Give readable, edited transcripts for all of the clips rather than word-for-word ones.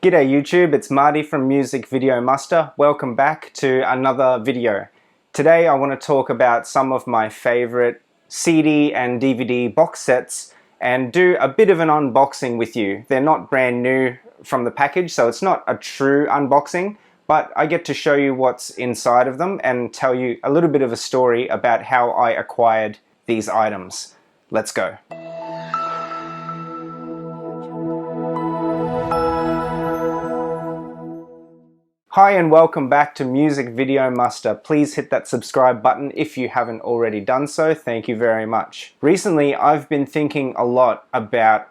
G'day YouTube, it's Marty from Music Video Muster. Welcome back to another video. Today I want to talk about some of my favorite CD and DVD box sets and do a bit of an unboxing with you. They're not brand new from the package, so it's not a true unboxing, but I get to show you what's inside of them and tell you a little bit of a story about how I acquired these items. Let's go. Hi and welcome back to Music Video Muster. Please hit that subscribe button if you haven't already done so. Thank you very much. Recently I've been thinking a lot about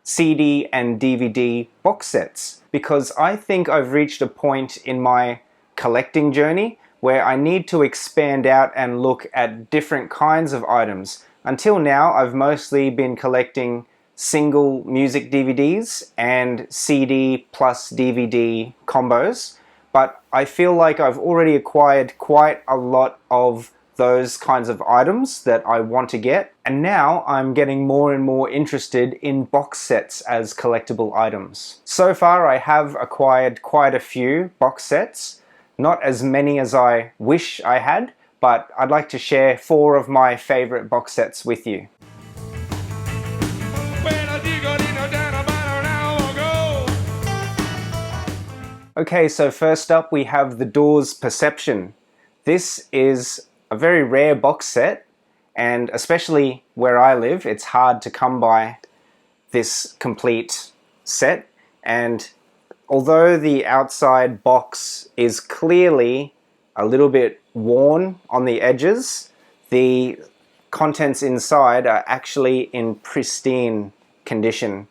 CD and DVD box sets because I think I've reached a point in my collecting journey where I need to expand out and look at different kinds of items. Until now I've mostly been collecting single music DVDs and CD plus DVD combos. But I feel like I've already acquired quite a lot of those kinds of items that I want to get, and now I'm getting more and more interested in box sets as collectible items. So far I have acquired quite a few box sets, not as many as I wish I had, but I'd like to share 4 of my favorite box sets with you. Okay, so first up we have The Doors' Perception. This is a very rare box set, and especially where I live, it's hard to come by this complete set. And although the outside box is clearly a little bit worn on the edges, the contents inside are actually in pristine condition.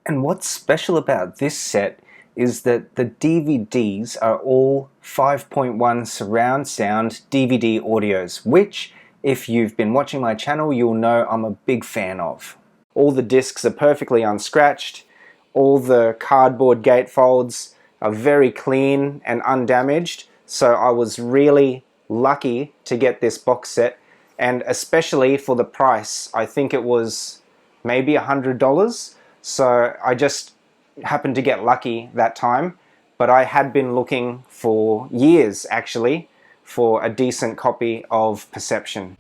And what's special about this set is that the DVDs are all 5.1 surround sound DVD audios, which, if you've been watching my channel, you'll know I'm a big fan of. All the discs are perfectly unscratched, all the cardboard gatefolds are very clean and undamaged, so I was really lucky to get this box set, and especially for the price. I think it was maybe $100, so I just happened to get lucky that time, but I had been looking for years actually for a decent copy of Perception.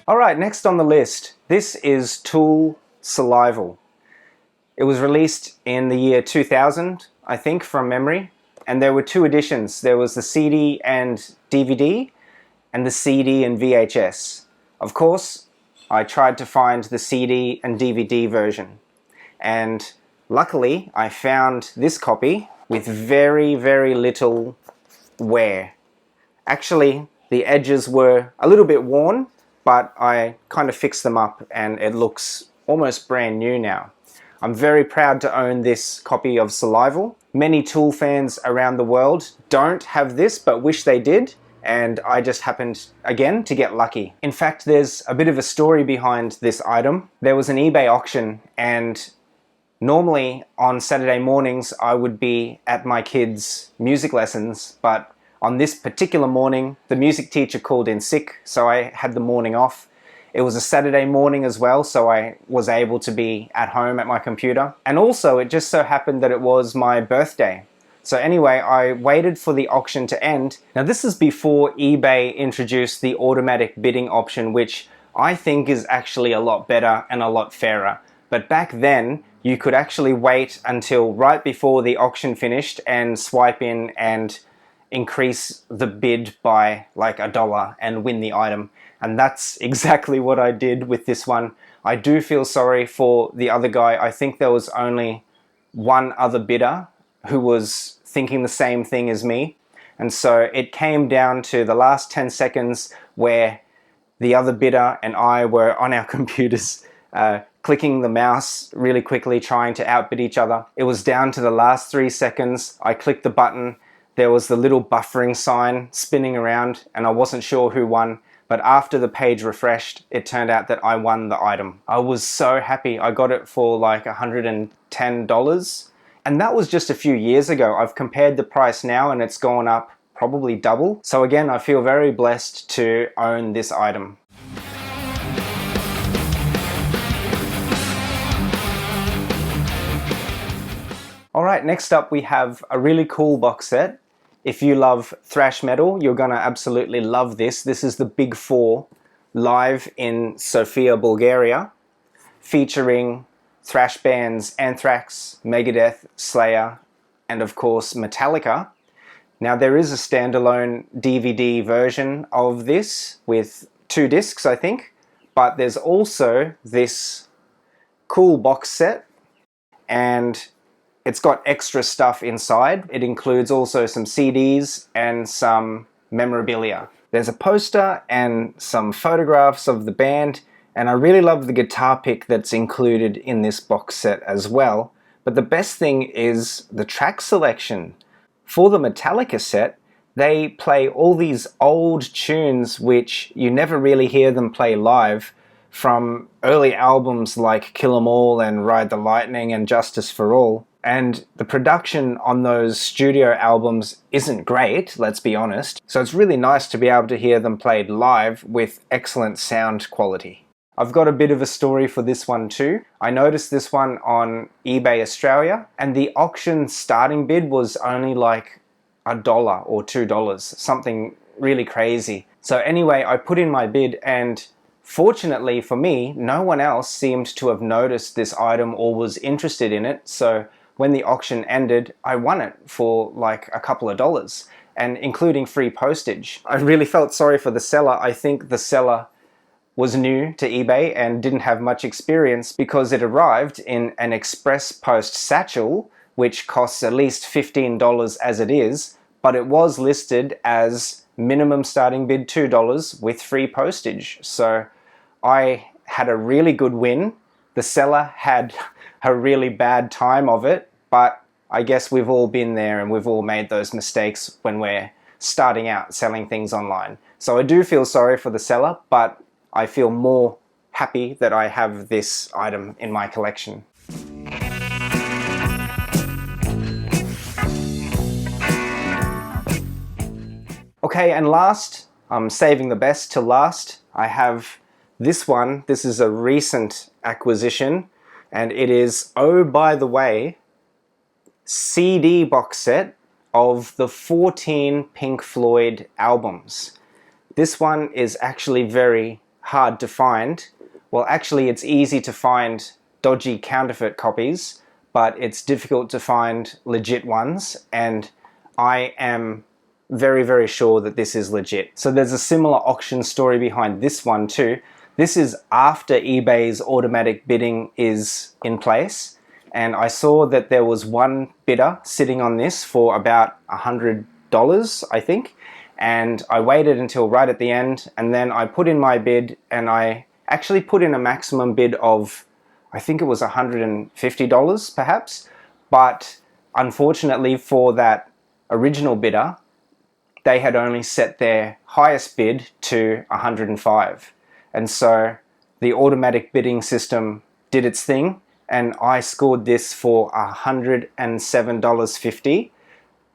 Alright, next on the list, this is Tool Salival. It was released in the year 2000, I think, from memory, and there were 2 editions. There was the CD and DVD and the CD and VHS. Of course, I tried to find the CD and DVD version, and luckily I found this copy with very, very little wear. Actually, the edges were a little bit worn, but I kind of fixed them up and it looks almost brand new now. I'm very proud to own this copy of Salival. Many Tool fans around the world don't have this but wish they did, and I just happened, again, to get lucky. In fact, there's a bit of a story behind this item. There was an eBay auction, and normally on Saturday mornings I would be at my kids' music lessons, but on this particular morning the music teacher called in sick, so I had the morning off. It was a Saturday morning as well, so I was able to be at home at my computer. And also it just so happened that it was my birthday. So anyway, I waited for the auction to end. Now this is before eBay introduced the automatic bidding option, which I think is actually a lot better and a lot fairer. But back then, you could actually wait until right before the auction finished and swipe in and increase the bid by like $1 and win the item. And that's exactly what I did with this one. I do feel sorry for the other guy. I think there was only one other bidder who was thinking the same thing as me, and so it came down to the last 10 seconds where the other bidder and I were on our computers clicking the mouse really quickly, trying to outbid each other. It was down to the last 3 seconds. I clicked the button, there was the little buffering sign spinning around, and I wasn't sure who won, but after the page refreshed, it turned out that I won the item. I was so happy. I got it for like $110. And that was just a few years ago. I've compared the price now and it's gone up probably double. So again, I feel very blessed to own this item. Alright, next up we have a really cool box set. If you love thrash metal, you're gonna absolutely love this. This is the Big Four live in Sofia, Bulgaria, featuring thrash bands Anthrax, Megadeth, Slayer, and of course Metallica. Now there is a standalone DVD version of this with 2 discs, I think, but there's also this cool box set, and it's got extra stuff inside. It includes also some CDs and some memorabilia. There's a poster and some photographs of the band, and I really love the guitar pick that's included in this box set as well. But the best thing is the track selection. For the Metallica set, they play all these old tunes which you never really hear them play live, from early albums like Kill 'Em All and Ride the Lightning and Justice for All. And the production on those studio albums isn't great, let's be honest. So it's really nice to be able to hear them played live with excellent sound quality. I've got a bit of a story for this one too. I noticed this one on eBay Australia, and the auction starting bid was only like $1 or $2, something really crazy. So anyway, I put in my bid, and fortunately for me, no one else seemed to have noticed this item or was interested in it. So when the auction ended, I won it for like a couple of dollars, and including free postage. I really felt sorry for the seller. I think the seller was new to eBay and didn't have much experience, because it arrived in an express post satchel, which costs at least $15 as it is, but it was listed as minimum starting bid $2 with free postage. So I had a really good win. The seller had a really bad time of it, but I guess we've all been there and we've all made those mistakes when we're starting out selling things online. So I do feel sorry for the seller, but I feel more happy that I have this item in my collection. Okay, and last, I'm saving the best till last, I have this one. This is a recent acquisition, and it is, oh by the way, CD box set of the 14 Pink Floyd albums. This one is actually very hard to find. Well, actually it's easy to find dodgy counterfeit copies, but it's difficult to find legit ones, and I am very, very sure that this is legit. So there's a similar auction story behind this one too. This is after eBay's automatic bidding is in place, and I saw that there was one bidder sitting on this for about $100, I think, and I waited until right at the end, and then I put in my bid, and I actually put in a maximum bid of, I think it was $150 perhaps, but unfortunately for that original bidder, they had only set their highest bid to $105. And so the automatic bidding system did its thing, and I scored this for $107.50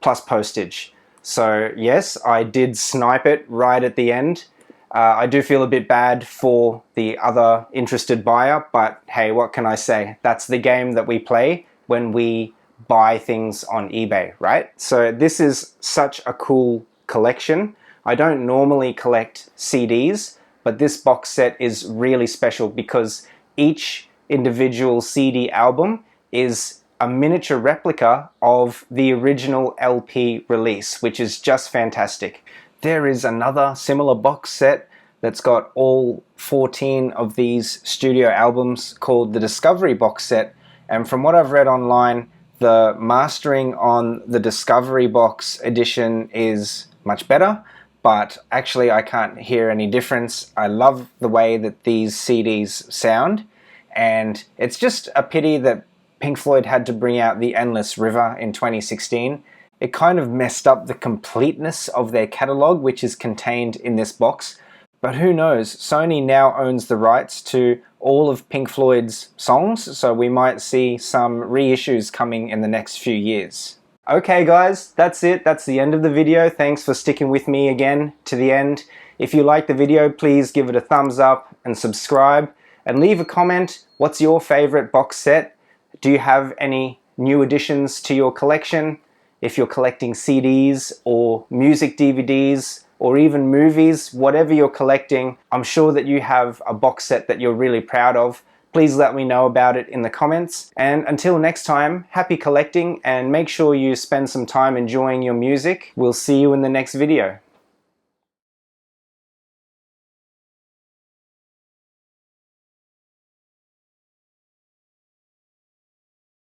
plus postage. So yes, I did snipe it right at the end. I do feel a bit bad for the other interested buyer, but hey, what can I say? That's the game that we play when we buy things on eBay, right? So this is such a cool collection. I don't normally collect CDs, but this box set is really special because each individual CD album is a miniature replica of the original LP release, which is just fantastic. There is another similar box set that's got all 14 of these studio albums called the Discovery box set, and from what I've read online, the mastering on the Discovery box edition is much better, but actually I can't hear any difference. I love the way that these CDs sound, and it's just a pity that Pink Floyd had to bring out The Endless River in 2016. It kind of messed up the completeness of their catalogue, which is contained in this box. But who knows, Sony now owns the rights to all of Pink Floyd's songs, so we might see some reissues coming in the next few years. Okay guys, that's it. That's the end of the video. Thanks for sticking with me again to the end. If you liked the video, please give it a thumbs up and subscribe, and leave a comment. What's your favorite box set? Do you have any new additions to your collection. If you're collecting CDs or music DVDs or even movies, whatever you're collecting, I'm sure that you have a box set that you're really proud of. Please let me know about it in the comments. And until next time, happy collecting, and make sure you spend some time enjoying your music. We'll see you in the next video.